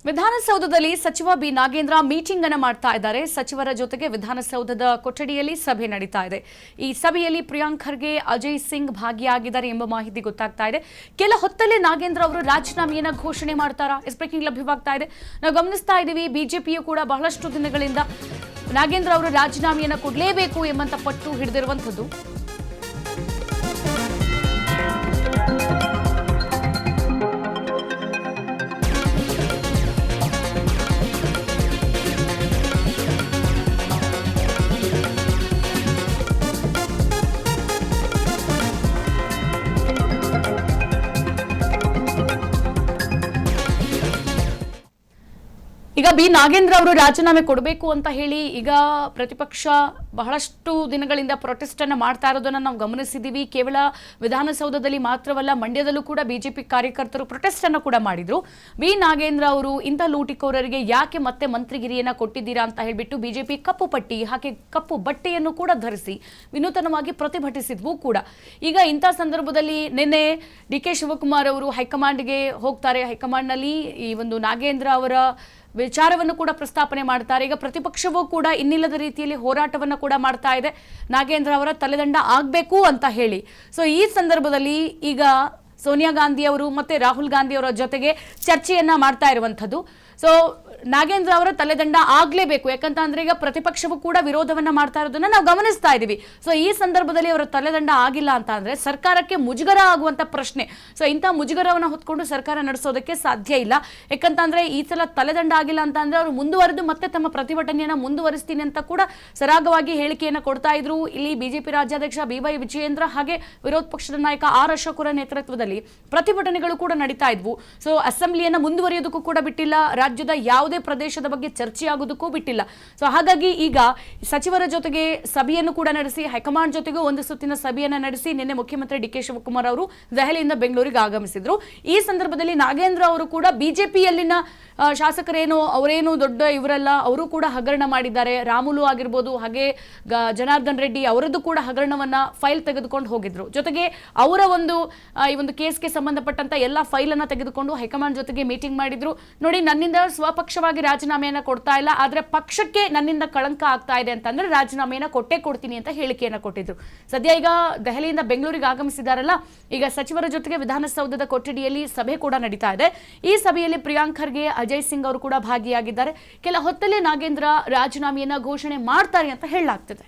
ವಿಧಾನಸೌಧದಲ್ಲಿ ಸಚಿವ B Nagendra meeting ಅನ್ನು ಮಾಡ್ತಾ ಇದ್ದಾರೆ. ಸಚಿವರ ಜೊತೆಗೆ ವಿಧಾನಸೌಧದ ಕೊಠಡಿಯಲ್ಲಿ ಸಭೆ ನಡೀತಾ ಇದೆ. ಈ ಸಭೆಯಲ್ಲಿ ಪ್ರಿಯಾಂಕ್ ಖರ್ಗೆ, ಅಜಯ್ ಸಿಂಗ್ ಭಾಗಿಯಾಗಿದ್ದಾರೆ ಎಂಬ ಮಾಹಿತಿ ಗೊತ್ತಾಗ್ತಾ ಇದೆ. ಕೆಲ ಹೊತ್ತಲ್ಲೇ ನಾಗೇಂದ್ರ ಅವರು ರಾಜೀನಾಮೆಯನ್ನ ಘೋಷಣೆ ಮಾಡ್ತಾರಾ? ಬ್ರೇಕಿಂಗ್ ಲಭ್ಯವಾಗ್ತಾ ಇದೆ. ನಾವು ಗಮನಿಸ್ತಾ ಇದ್ದೀವಿ, ಬಿಜೆಪಿಯು ಕೂಡ ಬಹಳಷ್ಟು ದಿನಗಳಿಂದ ನಾಗೇಂದ್ರ ಅವರು ರಾಜೀನಾಮೆಯನ್ನ ಕೊಡಲೇಬೇಕು ಎಂಬಂತ ಪಟ್ಟು ಹಿಡಿದಿರುವಂತದ್ದು. ಈಗ ಬಿ ನಾಗೇಂದ್ರ ಅವರು ರಾಜೀನಾಮೆ ಕೊಡಬೇಕು ಅಂತ ಹೇಳಿ ಈಗ ಪ್ರತಿಪಕ್ಷ ಬಹಳಷ್ಟು ದಿನಗಳಿಂದ ಪ್ರೊಟೆಸ್ಟ್ ಅನ್ನು ಮಾಡ್ತಾ ಇರೋದನ್ನ ನಾವು ಗಮನಿಸಿದ್ದೀವಿ. ಕೇವಲ ವಿಧಾನಸೌಧದಲ್ಲಿ ಮಾತ್ರವಲ್ಲ, ಮಂಡ್ಯದಲ್ಲೂ ಕೂಡ ಬಿಜೆಪಿ ಕಾರ್ಯಕರ್ತರು ಪ್ರೊಟೆಸ್ಟ್ ಅನ್ನು ಕೂಡ ಮಾಡಿದ್ರು. ಬಿ ನಾಗೇಂದ್ರ ಅವರು ಇಂಥ ಲೂಟಿಕೋರರಿಗೆ ಯಾಕೆ ಮತ್ತೆ ಮಂತ್ರಿಗಿರಿಯನ್ನ ಕೊಟ್ಟಿದ್ದೀರಾ ಅಂತ ಹೇಳ್ಬಿಟ್ಟು ಬಿಜೆಪಿ ಕಪ್ಪು ಪಟ್ಟಿ ಹಾಕಿ ಕಪ್ಪು ಬಟ್ಟೆಯನ್ನು ಕೂಡ ಧರಿಸಿ ವಿನೂತನವಾಗಿ ಪ್ರತಿಭಟಿಸಿದ್ವು ಕೂಡ. ಈಗ ಇಂಥ ಸಂದರ್ಭದಲ್ಲಿ ನಿನ್ನೆ ಡಿ.ಕೆ. ಶಿವಕುಮಾರ್ ಅವರು ಹೈಕಮಾಂಡ್ಗೆ ಹೋಗ್ತಾರೆ. ಹೈಕಮಾಂಡ್ನಲ್ಲಿ ಈ ಒಂದು ನಾಗೇಂದ್ರ ಅವರ ವಿಚಾರವನ್ನು ಕೂಡ ಪ್ರಸ್ತಾಪನೆ ಮಾಡ್ತಾರೆ. ಈಗ ಪ್ರತಿಪಕ್ಷವೂ ಕೂಡ ಇನ್ನಿಲ್ಲದ ರೀತಿಯಲ್ಲಿ ಹೋರಾಟವನ್ನು ಕೂಡ ಮಾಡ್ತಾ ಇದೆ, ನಾಗೇಂದ್ರ ಅವರ ತಲೆದಂಡ ಆಗಬೇಕು ಅಂತ ಹೇಳಿ. ಸೊ ಈ ಸಂದರ್ಭದಲ್ಲಿ ಈಗ ಸೋನಿಯಾ ಗಾಂಧಿ ಅವರು ಮತ್ತೆ ರಾಹುಲ್ ಗಾಂಧಿ ಅವರ ಜೊತೆಗೆ ಚರ್ಚೆಯನ್ನ ಮಾಡ್ತಾ ಇರುವಂಥದ್ದು. ಸೊ ನಾಗೇಂದ್ರ ಅವರ ತಲೆದಂಡ ಆಗ್ಲೇಬೇಕು, ಯಾಕಂತ ಅಂದ್ರೆ ಈಗ ಪ್ರತಿಪಕ್ಷವೂ ಕೂಡ ವಿರೋಧವನ್ನ ಮಾಡ್ತಾ ಇರೋದನ್ನ ನಾವು ಗಮನಿಸ್ತಾ ಇದ್ದೀವಿ. ಸೊ ಈ ಸಂದರ್ಭದಲ್ಲಿ ಅವರ ತಲೆದಂಡ ಆಗಿಲ್ಲ ಅಂತ ಅಂದ್ರೆ ಸರ್ಕಾರಕ್ಕೆ ಮುಜುಗರ ಆಗುವಂತ ಪ್ರಶ್ನೆ. ಸೊ ಇಂಥ ಮುಜುಗರವನ್ನ ಹೊತ್ಕೊಂಡು ಸರ್ಕಾರ ನಡೆಸೋದಕ್ಕೆ ಸಾಧ್ಯ ಇಲ್ಲ. ಯಾಕಂತ ಅಂದ್ರೆ ಈ ಸಲ ತಲೆದಂಡ ಆಗಿಲ್ಲ ಅಂತ ಅಂದ್ರೆ ಅವರು ಮುಂದುವರೆದು ಮತ್ತೆ ತಮ್ಮ ಪ್ರತಿಭಟನೆಯನ್ನ ಮುಂದುವರಿಸ್ತೀನಿ ಅಂತ ಕೂಡ ಸರಾಗವಾಗಿ ಹೇಳಿಕೆಯನ್ನ ಕೊಡ್ತಾ ಇದ್ರು. ಇಲ್ಲಿ ಬಿಜೆಪಿ ರಾಜ್ಯಾಧ್ಯಕ್ಷ ಬಿ.ವೈ. ವಿಜಯೇಂದ್ರ ಹಾಗೆ ವಿರೋಧ ಪಕ್ಷದ ನಾಯಕ ಆರ್ ಅಶೋಕರ ನೇತೃತ್ವದಲ್ಲಿ ಪ್ರತಿಭಟನೆಗಳು ಕೂಡ ನಡೀತಾ ಇದ್ವು. ಸೊ ಅಸೆಂಬ್ಲಿಯನ್ನ ಮುಂದುವರಿಯೋದಕ್ಕೂ ಕೂಡ ಬಿಟ್ಟಿಲ್ಲ, ರಾಜ್ಯದ ಯಾವುದೇ ಪ್ರದೇಶದ ಬಗ್ಗೆ ಚರ್ಚೆ ಆಗೋದಕ್ಕೂ ಬಿಟ್ಟಿಲ್ಲ. ಸೊ ಹಾಗಾಗಿ ಈಗ ಸಚಿವರ ಜೊತೆಗೆ ಸಭೆಯನ್ನು ಕೂಡ ನಡೆಸಿ, ಹೈಕಮಾಂಡ್ ಜೊತೆಗೂ ಒಂದು ಸುತ್ತಿನ ಸಭೆಯನ್ನ ನಡೆಸಿ ನಿನ್ನೆ ಮುಖ್ಯಮಂತ್ರಿ ಡಿ.ಕೆ. ಶಿವಕುಮಾರ್ ಅವರು ದೆಹಲಿಯಿಂದ ಬೆಂಗಳೂರಿಗೆ ಆಗಮಿಸಿದ್ರು. ಈ ಸಂದರ್ಭದಲ್ಲಿ ನಾಗೇಂದ್ರ ಅವರು ಕೂಡ ಬಿಜೆಪಿಯಲ್ಲಿನ ಶಾಸಕರೇನು ಅವರೇನು ದೊಡ್ಡ ಇವರಲ್ಲ, ಅವರು ಕೂಡ ಹಗರಣ ಮಾಡಿದ್ದಾರೆ. ರಾಮುಲು ಆಗಿರ್ಬೋದು, ಹಾಗೆ ಜನಾರ್ದನ್ ರೆಡ್ಡಿ ಅವರದ್ದು ಕೂಡ ಹಗರಣವನ್ನ ಫೈಲ್ ತೆಗೆದುಕೊಂಡು ಹೋಗಿದ್ರು. ಜೊತೆಗೆ ಅವರ ಈ ಒಂದು ಕೇಸ್ಗೆ ಸಂಬಂಧಪಟ್ಟಂತ ಎಲ್ಲ ಫೈಲ್ ಅನ್ನ ತೆಗೆದುಕೊಂಡು ಹೈಕಮಾಂಡ್ ಜೊತೆಗೆ ಮೀಟಿಂಗ್ ಮಾಡಿದ್ರು. ನೋಡಿ, ನನ್ನಿಂದ ಸ್ವಪಕ್ಷವಾಗಿ ರಾಜೀನಾಮೆಯನ್ನ ಕೊಡ್ತಾ ಇಲ್ಲ, ಆದ್ರೆ ಪಕ್ಷಕ್ಕೆ ನನ್ನಿಂದ ಕಳಂಕ ಆಗ್ತಾ ಇದೆ ಅಂತಂದ್ರೆ ರಾಜೀನಾಮೆಯನ್ನ ಕೊಡ್ತೀನಿ ಅಂತ ಹೇಳಿಕೆಯನ್ನ ಕೊಟ್ಟಿದ್ರು. ಸದ್ಯ ಈಗ ದೆಹಲಿಯಿಂದ ಬೆಂಗಳೂರಿಗೆ ಆಗಮಿಸಿದಾರಲ್ಲ, ಈಗ ಸಚಿವರ ಜೊತೆಗೆ ವಿಧಾನಸೌಧದ ಕೊಠಡಿಯಲ್ಲಿ ಸಭೆ ಕೂಡ ನಡೀತಾ ಇದೆ. ಈ ಸಭೆಯಲ್ಲಿ ಪ್ರಿಯಾಂಕ್ ಖರ್ಗೆ, ಅಜಯ್ ಸಿಂಗ್ ಅವರು ಕೂಡ ಭಾಗಿಯಾಗಿದ್ದಾರೆ. ಕೆಲ ಹೊತ್ತಲ್ಲೇ ನಾಗೇಂದ್ರ ರಾಜೀನಾಮೆಯನ್ನ ಘೋಷಣೆ ಮಾಡ್ತಾರೆ ಅಂತ ಹೇಳಲಾಗ್ತಿದೆ.